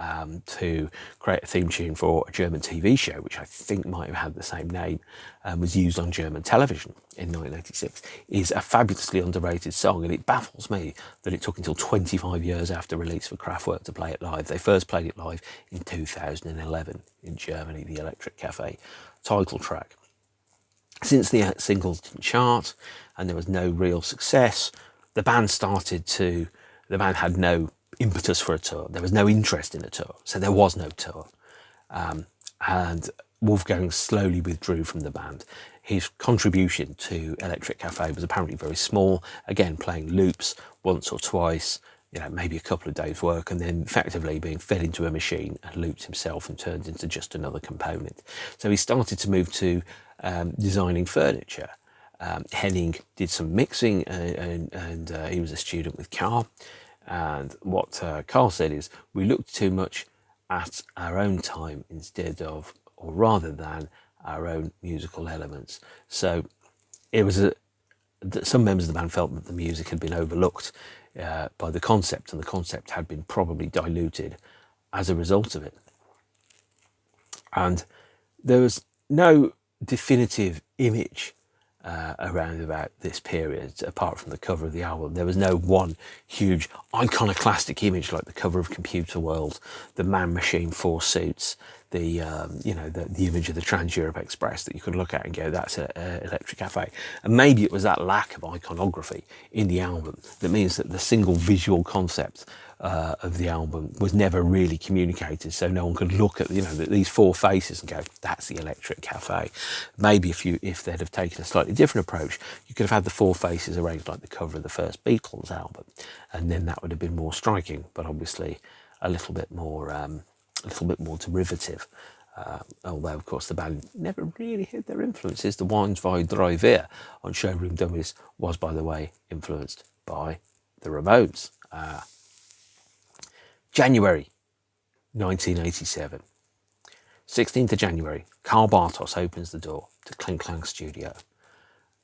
to create a theme tune for a German TV show, which I think might have had the same name, was used on German television in 1986, is a fabulously underrated song. And it baffles me that it took until 25 years after release for Kraftwerk to play it live. They first played it live in 2011 in Germany, the Electric Cafe title track. Since the singles didn't chart and there was no real success, the band had no impetus for a tour. There was no interest in a tour, so there was no tour. And Wolfgang slowly withdrew from the band. His contribution to Electric Cafe was apparently very small, again playing loops once or twice, maybe a couple of days' work, and then effectively being fed into a machine and looped himself and turned into just another component. So he started to move to designing furniture. Henning did some mixing, and he was a student with Carl. And what Carl said is, we looked too much at our own time instead of, or rather than, our own musical elements. So it was some members of the band felt that the music had been overlooked by the concept, and the concept had been probably diluted as a result of it. And there was no definitive image around about this period, apart from the cover of the album. There was no one huge iconoclastic image like the cover of Computer World, the Man Machine 4 Suits, the image of the Trans Europe Express that you could look at and go, that's Electric Cafe. And maybe it was that lack of iconography in the album that means that the single visual concept of the album was never really communicated, so no one could look at these four faces and go, that's the Electric Cafe. Maybe if they'd have taken a slightly different approach, you could have had the four faces arranged like the cover of the first Beatles album, and then that would have been more striking, but obviously a little bit more derivative. Although of course the band never really hid their influences. The Wines by Drive on Showroom Dummies was, by the way, influenced by the Ramones. January 1987. 16th of January, Carl Bartos opens the door to Kling Klang Studio.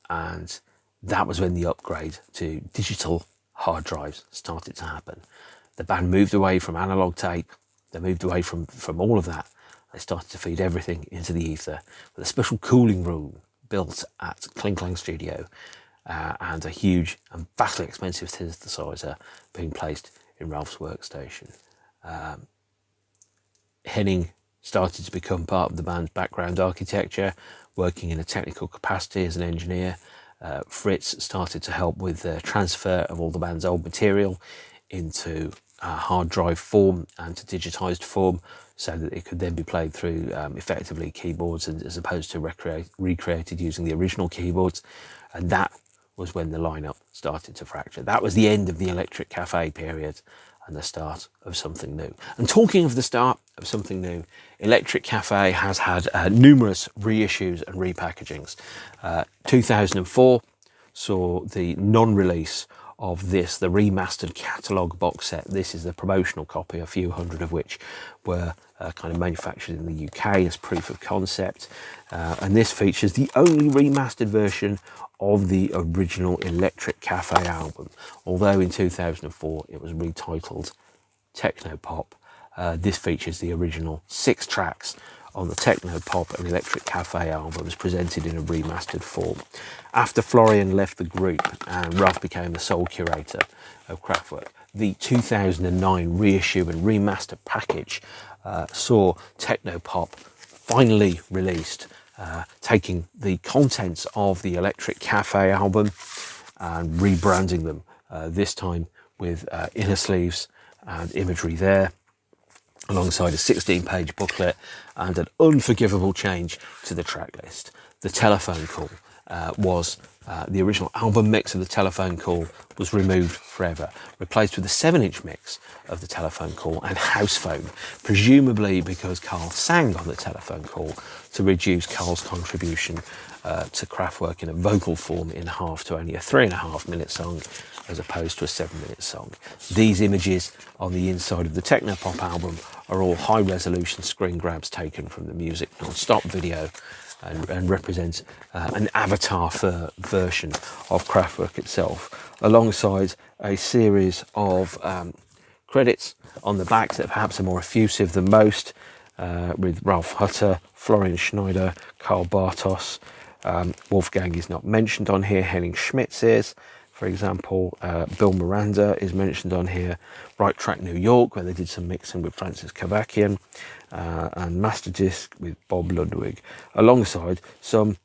And that was when the upgrade to digital hard drives started to happen. The band moved away from analog tape. They moved away from all of that. They started to feed everything into the ether with a special cooling room built at Kling Klang Studio and a huge and vastly expensive synthesizer being placed in Ralph's workstation. Henning started to become part of the band's background architecture, working in a technical capacity as an engineer. Fritz started to help with the transfer of all the band's old material into hard drive form and to digitized form, so that it could then be played through effectively keyboards, as opposed to recreated using the original keyboards. And that was when the lineup started to fracture. That was the end of the Electric Cafe period and the start of something new. And talking of the start of something new, Electric Cafe has had numerous reissues and repackagings. 2004 saw the non-release of the remastered catalogue box set. This is the promotional copy, a few hundred of which were kind of manufactured in the UK as proof of concept. And this features the only remastered version of the original Electric Cafe album. Although in 2004 it was retitled Techno Pop, this features the original 6 tracks on the Techno Pop and Electric Cafe albums presented in a remastered form. After Florian left the group and Ralph became the sole curator of Kraftwerk, the 2009 reissue and remaster package saw Techno Pop finally released, taking the contents of the Electric Cafe album and rebranding them, this time with inner sleeves and imagery there, alongside a 16-page booklet and an unforgivable change to the track list. The telephone call was the original album mix of the telephone call was removed forever, replaced with a 7-inch mix of the telephone call and house phone, presumably because Carl sang on the telephone call to reduce Carl's contribution to Kraftwerk in a vocal form in half to only a 3.5-minute song as opposed to a 7-minute song. These images on the inside of the Technopop album are all high-resolution screen grabs taken from the Music Non-Stop video and represent an avatar version of Kraftwerk itself, alongside a series of credits on the back that perhaps are more effusive than most, with Ralph Hutter, Florian Schneider, Karl Bartos. Wolfgang is not mentioned on here. Henning Schmitz is, for example. Bill Miranda is mentioned on here. Right Track New York, where they did some mixing with Francis Kavakian, and Master Disc with Bob Ludwig, alongside some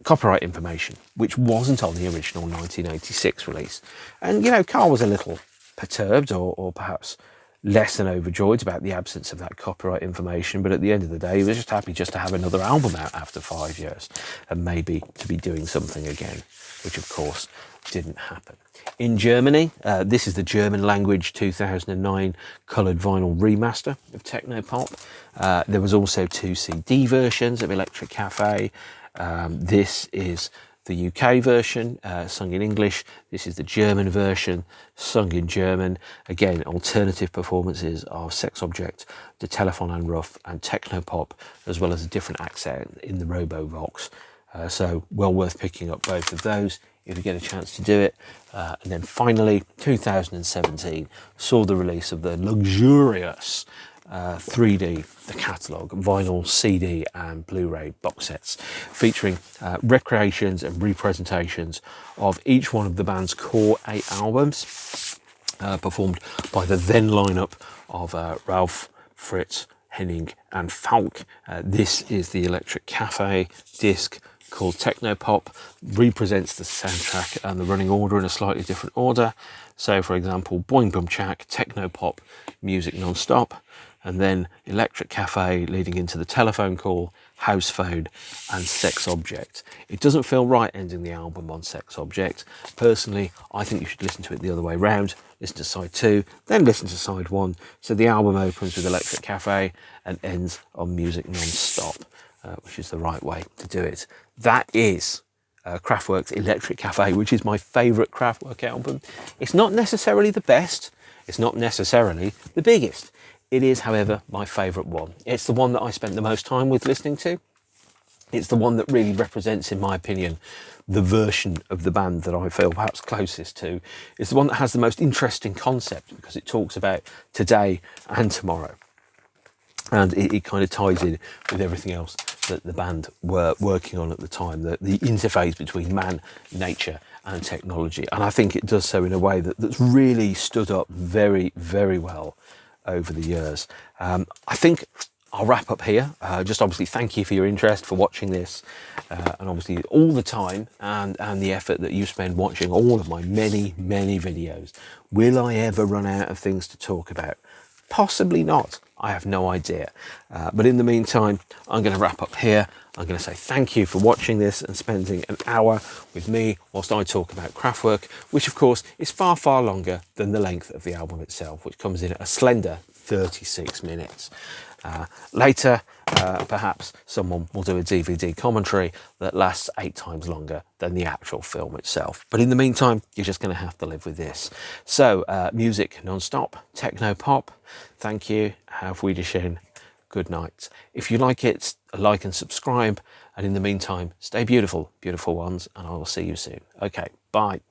copyright information, which wasn't on the original 1986 release. And, Carl was a little perturbed or perhaps less than overjoyed about the absence of that copyright information, but at the end of the day he was just happy just to have another album out after 5 years and maybe to be doing something again, which of course didn't happen. In Germany, this is the German language 2009 coloured vinyl remaster of Technopop. There was also 2 CD versions of Electric Cafe. This is the UK version, sung in English. This is the German version, sung in German. Again, alternative performances of Sex Object, the Telephone and Rough, and Technopop, as well as a different accent in the Robovox. So well worth picking up both of those if you get a chance to do it. And then finally, 2017 saw the release of the luxurious 3D, the catalogue, vinyl, CD and Blu-ray box sets featuring recreations and representations of each one of the band's core 8 albums, performed by the then lineup of Ralph, Fritz, Henning and Falk. This is the Electric Cafe disc called Technopop, represents the soundtrack and the running order in a slightly different order. So for example, Boing Boom Chak, Technopop, Music Non-Stop, and then Electric Cafe leading into the Telephone Call, House Phone and Sex Object. It doesn't feel right ending the album on Sex Object. Personally, I think you should listen to it the other way round. Listen to side 2, then listen to side 1. So the album opens with Electric Cafe and ends on Music Non-Stop, which is the right way to do it. That is Kraftwerk's Electric Cafe, which is my favourite Kraftwerk album. It's not necessarily the best. It's not necessarily the biggest. It is, however, my favourite one. It's the one that I spent the most time with listening to. It's the one that really represents, in my opinion, the version of the band that I feel perhaps closest to. It's the one that has the most interesting concept because it talks about today and tomorrow. And it kind of ties in with everything else that the band were working on at the time, the interface between man, nature and technology. And I think it does so in a way that's really stood up very, very well over the years. I think I'll wrap up here. Just obviously thank you for your interest, for watching this, and obviously all the time and the effort that you spend watching all of my many, many videos. Will I ever run out of things to talk about? Possibly not. I have no idea. But in the meantime, I'm going to wrap up here. I'm going to say thank you for watching this and spending an hour with me whilst I talk about Kraftwerk, which of course is far, far longer than the length of the album itself, which comes in at a slender 36 minutes. Later, perhaps someone will do a DVD commentary that lasts 8 times longer than the actual film itself. But in the meantime, you're just going to have to live with this. So, music non-stop, techno pop. Thank you. Auf Wiedersehen. Good night. If you like it, like and subscribe. And in the meantime, stay beautiful, beautiful ones. And I will see you soon. Okay, bye.